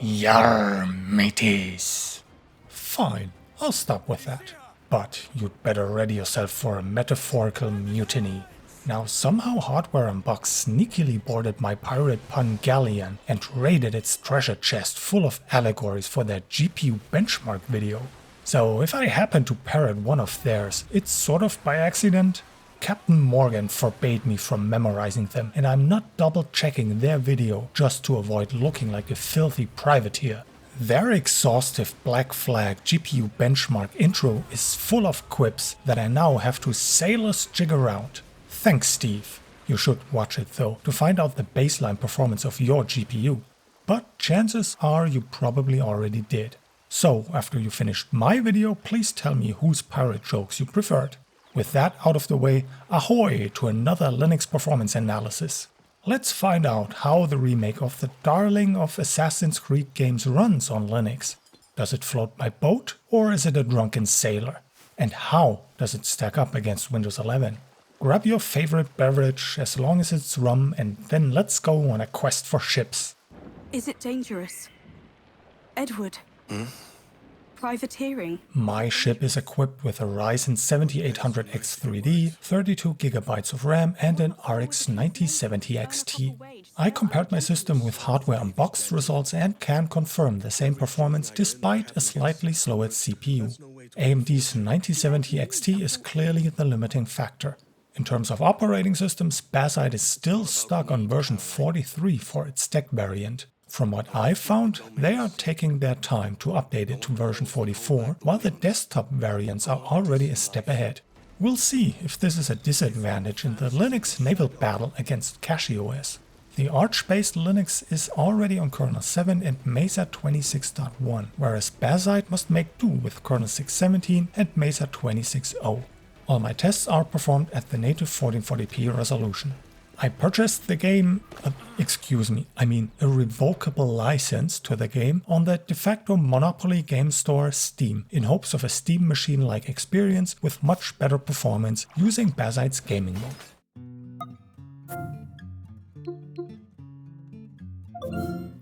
Yar, mateys. Fine, I'll stop with that. But you'd better ready yourself for a metaphorical mutiny. Now somehow Hardware Unboxed sneakily boarded my pirate pun galleon and raided its treasure chest full of allegories for their GPU benchmark video. So if I happen to parrot one of theirs, it's sort of by accident. Captain Morgan forbade me from memorizing them, and I'm not double checking their video just to avoid looking like a filthy privateer. Their exhaustive Black Flag GPU benchmark intro is full of quips that I now have to sailor's jig around. Thanks, Steve. You should watch it though to find out the baseline performance of your GPU. But chances are you probably already did. So after you finished my video, please tell me whose pirate jokes you preferred. With that out of the way, ahoy to another Linux performance analysis. Let's find out how the remake of the darling of Assassin's Creed games runs on Linux. Does it float my boat or is it a drunken sailor? And how does it stack up against Windows 11? Grab your favorite beverage as long as it's rum and then let's go on a quest for ships. Is it dangerous? Edward? Privateering? My ship is equipped with a Ryzen 7800X 3D, 32GB of RAM and an RX 9070 XT. I compared my system with Hardware Unboxed results and can confirm the same performance despite a slightly slower CPU. AMD's 9070 XT is clearly the limiting factor. In terms of operating systems, Bazzite is still stuck on version 43 for its tech variant. From what I've found, they are taking their time to update it to version 44, while the desktop variants are already a step ahead. We'll see if this is a disadvantage in the Linux naval battle against CachyOS. The Arch-based Linux is already on kernel 7 and Mesa 26.1, whereas Bazzite must make do with kernel 6.17 and Mesa 26.0. All my tests are performed at the native 1440p resolution. I purchased the game, a revocable license to the game on the de facto Monopoly game store Steam in hopes of a Steam machine-like experience with much better performance using Bazzite's gaming mode.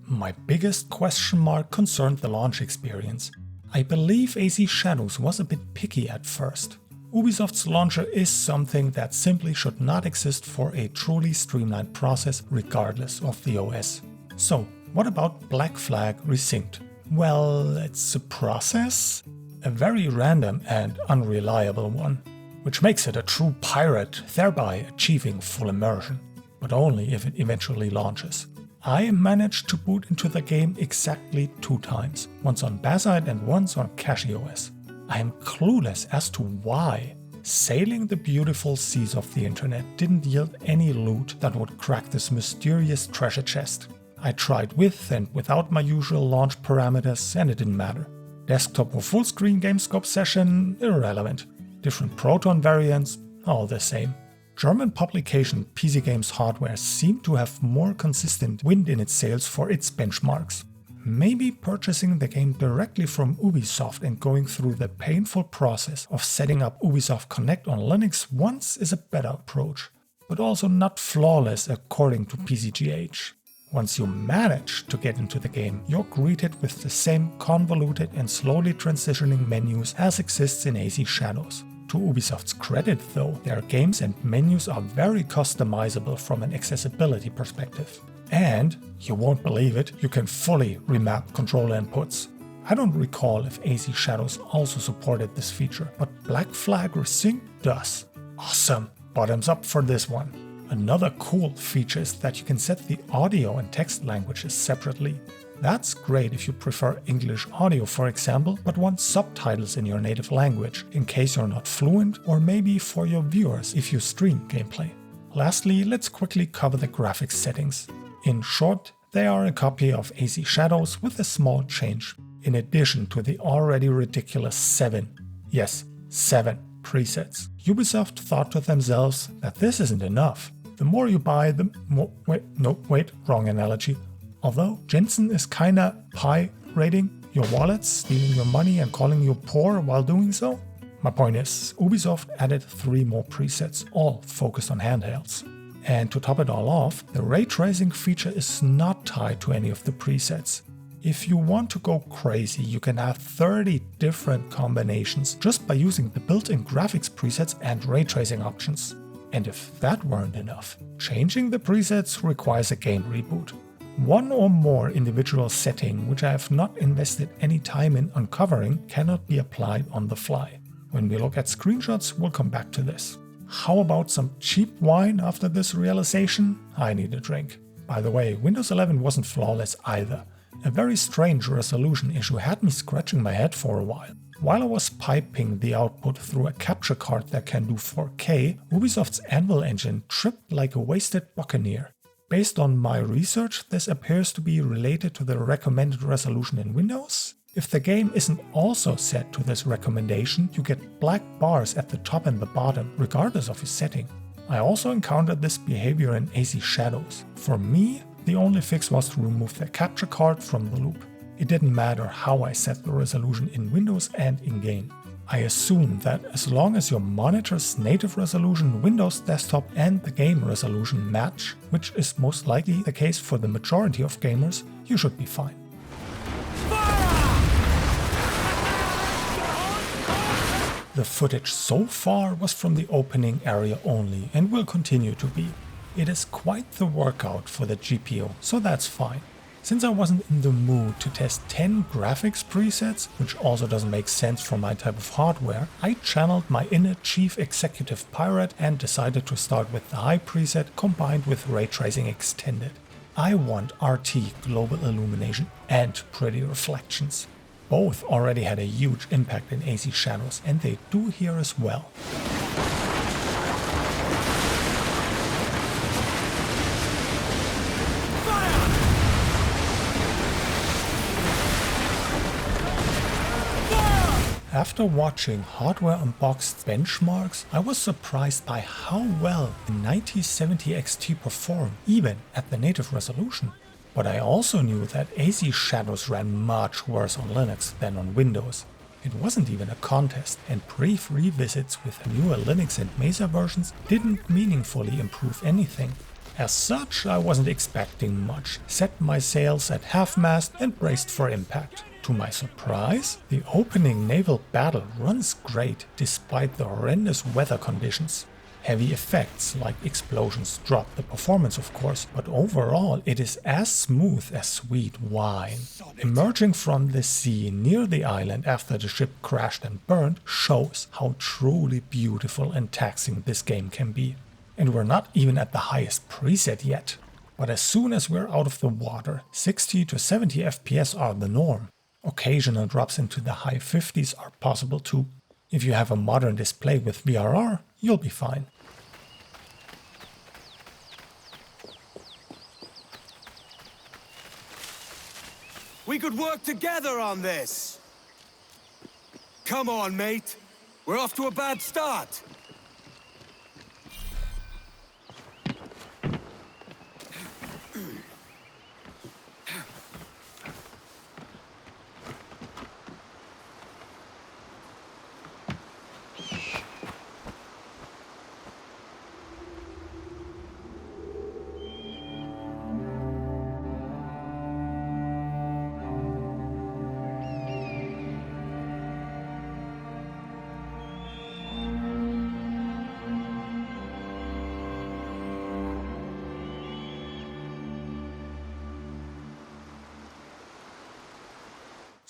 My biggest question mark concerned the launch experience. I believe AC Shadows was a bit picky at first. Ubisoft's launcher is something that simply should not exist for a truly streamlined process regardless of the OS. So, what about Black Flag Resynced? Well, it's a process? A very random and unreliable one, which makes it a true pirate, thereby achieving full immersion, but only if it eventually launches. I managed to boot into the game exactly 2 times, once on Bazzite and once on CachyOS. I am clueless as to why sailing the beautiful seas of the internet didn't yield any loot that would crack this mysterious treasure chest. I tried with and without my usual launch parameters and it didn't matter. Desktop or full screen game scope session, irrelevant. Different Proton variants, all the same. German publication PC Games Hardware seemed to have more consistent wind in its sails for its benchmarks. Maybe purchasing the game directly from Ubisoft and going through the painful process of setting up Ubisoft Connect on Linux once is a better approach, but also not flawless according to PCGH. Once you manage to get into the game, you're greeted with the same convoluted and slowly transitioning menus as exists in AC Shadows. To Ubisoft's credit though, their games and menus are very customizable from an accessibility perspective. And, you won't believe it, you can fully remap controller inputs. I don't recall if AC Shadows also supported this feature, but Black Flag Resynced does. Awesome! Bottoms up for this one. Another cool feature is that you can set the audio and text languages separately. That's great if you prefer English audio for example, but want subtitles in your native language, in case you're not fluent, or maybe for your viewers if you stream gameplay. Lastly, let's quickly cover the graphics settings. In short, they are a copy of AC Shadows with a small change, in addition to the already ridiculous 7 presets. Ubisoft thought to themselves that this isn't enough. The more you buy, the more... wrong analogy. Although Jensen is kinda pirating your wallets, stealing your money and calling you poor while doing so. My point is, Ubisoft added 3 more presets, all focused on handhelds. And to top it all off, the ray tracing feature is not tied to any of the presets. If you want to go crazy, you can have 30 different combinations just by using the built-in graphics presets and ray tracing options. And if that weren't enough, changing the presets requires a game reboot. One or more individual setting, which I have not invested any time in uncovering, cannot be applied on the fly. When we look at screenshots, we'll come back to this. How about some cheap wine after this realization? I need a drink. By the way, Windows 11 wasn't flawless either. A very strange resolution issue had me scratching my head for a while. While I was piping the output through a capture card that can do 4K, Ubisoft's Anvil engine tripped like a wasted buccaneer. Based on my research, this appears to be related to the recommended resolution in Windows. If the game isn't also set to this recommendation, you get black bars at the top and the bottom, regardless of your setting. I also encountered this behavior in AC Shadows. For me, the only fix was to remove the capture card from the loop. It didn't matter how I set the resolution in Windows and in-game. I assume that as long as your monitor's native resolution, Windows desktop and the game resolution match, which is most likely the case for the majority of gamers, you should be fine. The footage so far was from the opening area only and will continue to be. It is quite the workout for the GPU, so that's fine. Since I wasn't in the mood to test 10 graphics presets, which also doesn't make sense for my type of hardware, I channeled my inner chief executive pirate and decided to start with the high preset combined with ray tracing extended. I want RT global illumination and pretty reflections. Both already had a huge impact in AC Shadows, and they do here as well. After watching Hardware Unboxed benchmarks, I was surprised by how well the 9070 XT performed, even at the native resolution. But I also knew that AC Shadows ran much worse on Linux than on Windows. It wasn't even a contest, and brief revisits with newer Linux and Mesa versions didn't meaningfully improve anything. As such, I wasn't expecting much, set my sails at half-mast and braced for impact. To my surprise, the opening naval battle runs great despite the horrendous weather conditions. Heavy effects like explosions drop the performance of course, but overall it is as smooth as sweet wine. Emerging from the sea near the island after the ship crashed and burned shows how truly beautiful and taxing this game can be. And we're not even at the highest preset yet. But as soon as we're out of the water, 60 to 70 FPS are the norm. Occasional drops into the high 50s are possible too. If you have a modern display with VRR, you'll be fine. We could work together on this! Come on, mate. We're off to a bad start.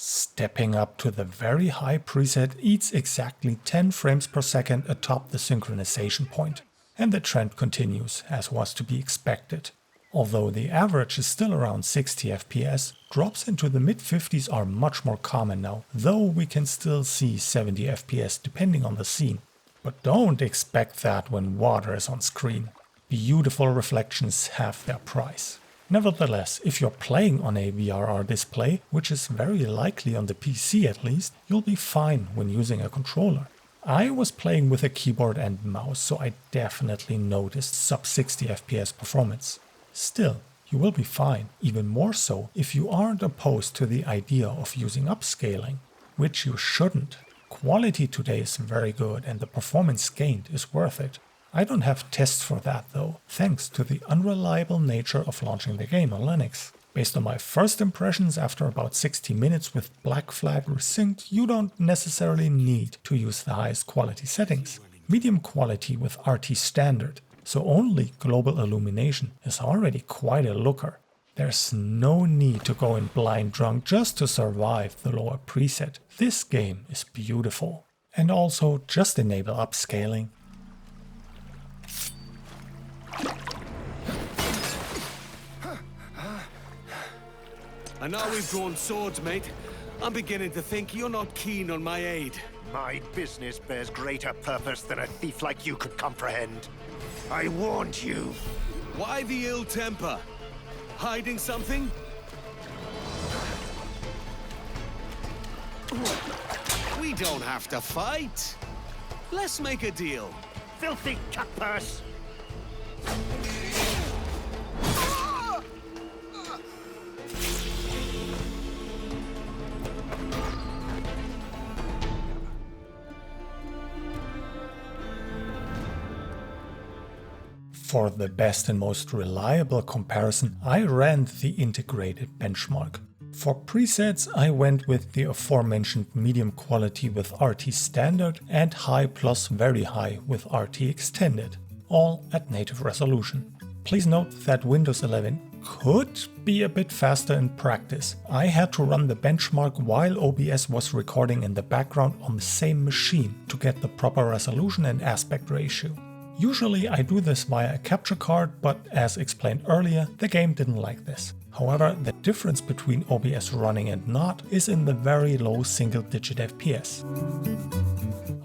Stepping up to the very high preset eats exactly 10 frames per second atop the synchronization point, and the trend continues, as was to be expected. Although the average is still around 60 FPS, drops into the mid-50s are much more common now, though we can still see 70 FPS depending on the scene. But don't expect that when water is on screen. Beautiful reflections have their price. Nevertheless, if you're playing on a VRR display, which is very likely on the PC at least, you'll be fine when using a controller. I was playing with a keyboard and mouse, so I definitely noticed sub 60 FPS performance. Still, you will be fine, even more so if you aren't opposed to the idea of using upscaling, which you shouldn't. Quality today is very good and the performance gained is worth it. I don't have tests for that though, thanks to the unreliable nature of launching the game on Linux. Based on my first impressions after about 60 minutes with Black Flag Resynced, you don't necessarily need to use the highest quality settings. Medium quality with RT standard, so only global illumination, is already quite a looker. There's no need to go in blind drunk just to survive the lower preset. This game is beautiful. And also just enable upscaling. And now we've drawn swords, mate, I'm beginning to think you're not keen on my aid. My business bears greater purpose than a thief like you could comprehend. I warned you. Why the ill temper? Hiding something? We don't have to fight. Let's make a deal. Filthy cutpurse! For the best and most reliable comparison, I ran the integrated benchmark. For presets, I went with the aforementioned medium quality with RT standard and high plus very high with RT extended, all at native resolution. Please note that Windows 11 could be a bit faster in practice. I had to run the benchmark while OBS was recording in the background on the same machine to get the proper resolution and aspect ratio. Usually I do this via a capture card, but as explained earlier, the game didn't like this. However, the difference between OBS running and not is in the very low single-digit FPS.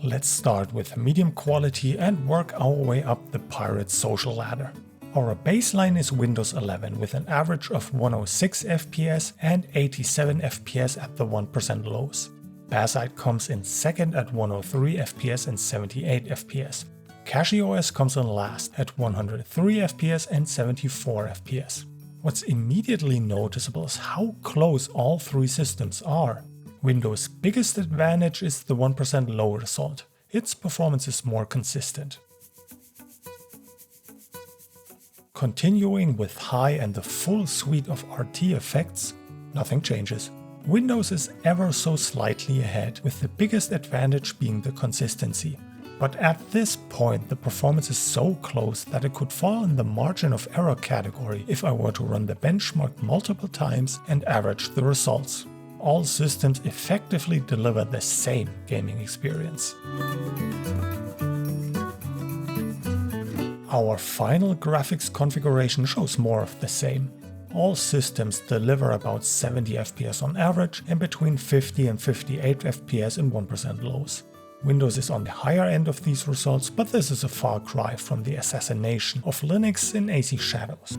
Let's start with medium quality and work our way up the pirate social ladder. Our baseline is Windows 11 with an average of 106 FPS and 87 FPS at the 1% lows. Bazzite comes in second at 103 FPS and 78 FPS. CachyOS comes in last at 103 FPS and 74 FPS. What's immediately noticeable is how close all three systems are. Windows' biggest advantage is the 1% low result. Its performance is more consistent. Continuing with high and the full suite of RT effects, nothing changes. Windows is ever so slightly ahead, with the biggest advantage being the consistency. But at this point the performance is so close that it could fall in the margin of error category if I were to run the benchmark multiple times and average the results. All systems effectively deliver the same gaming experience. Our final graphics configuration shows more of the same. All systems deliver about 70 FPS on average and between 50 and 58 FPS in 1% lows. Windows is on the higher end of these results, but this is a far cry from the assassination of Linux in AC Shadows.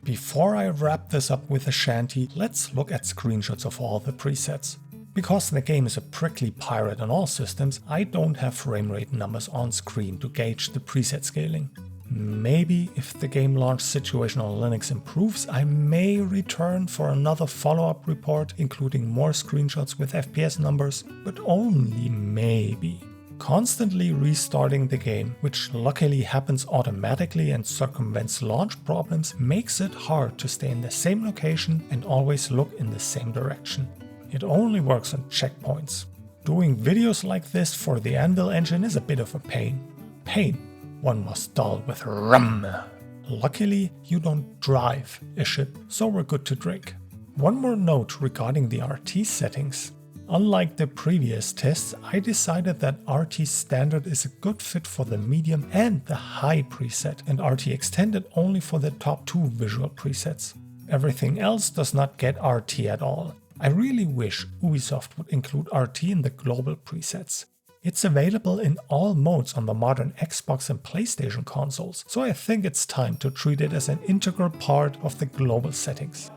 Before I wrap this up with a shanty, let's look at screenshots of all the presets. Because the game is a prickly pirate on all systems, I don't have framerate numbers on screen to gauge the preset scaling. Maybe if the game launch situation on Linux improves, I may return for another follow-up report including more screenshots with FPS numbers, but only maybe. Constantly restarting the game, which luckily happens automatically and circumvents launch problems, makes it hard to stay in the same location and always look in the same direction. It only works on checkpoints. Doing videos like this for the Anvil engine is a bit of a pain. One must dull with rum. Luckily, you don't drive a ship, so we're good to drink. One more note regarding the RT settings. Unlike the previous tests, I decided that RT standard is a good fit for the medium and the high preset, and RT extended only for the top two visual presets. Everything else does not get RT at all. I really wish Ubisoft would include RT in the global presets. It's available in all modes on the modern Xbox and PlayStation consoles, so I think it's time to treat it as an integral part of the global settings.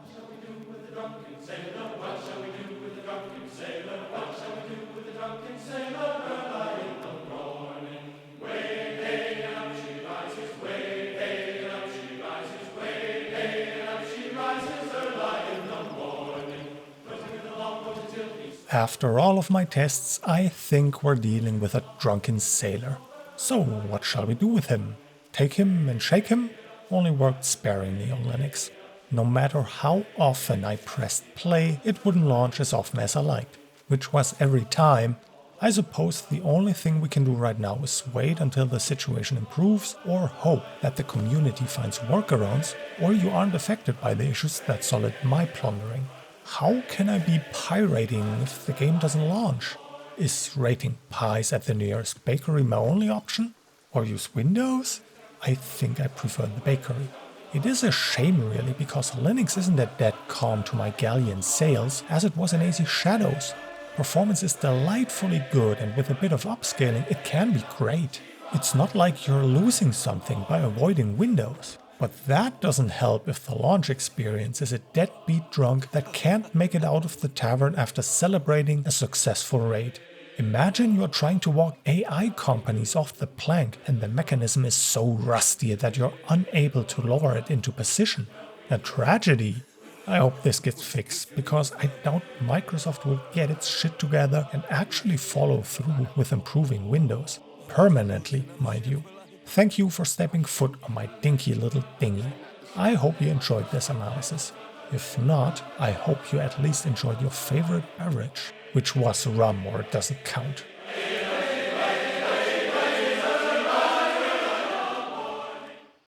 After all of my tests, I think we're dealing with a drunken sailor. So what shall we do with him? Take him and shake him only worked sparingly on Linux. No matter how often I pressed play, it wouldn't launch as often as I liked, which was every time. I suppose the only thing we can do right now is wait until the situation improves or hope that the community finds workarounds or you aren't affected by the issues that sullied my plundering. How can I be pirating if the game doesn't launch? Is rating pies at the nearest bakery my only option? Or use Windows? I think I prefer the bakery. It is a shame really, because Linux isn't that calm to my galleon sails as it was in AC Shadows. Performance is delightfully good, and with a bit of upscaling it can be great. It's not like you're losing something by avoiding Windows. But that doesn't help if the launch experience is a deadbeat drunk that can't make it out of the tavern after celebrating a successful raid. Imagine you're trying to walk AI companies off the plank and the mechanism is so rusty that you're unable to lower it into position. A tragedy. I hope this gets fixed, because I doubt Microsoft will get its shit together and actually follow through with improving Windows. Permanently, mind you. Thank you for stepping foot on my dinky little dinghy. I hope you enjoyed this analysis. If not, I hope you at least enjoyed your favorite beverage, which was rum or it doesn't count.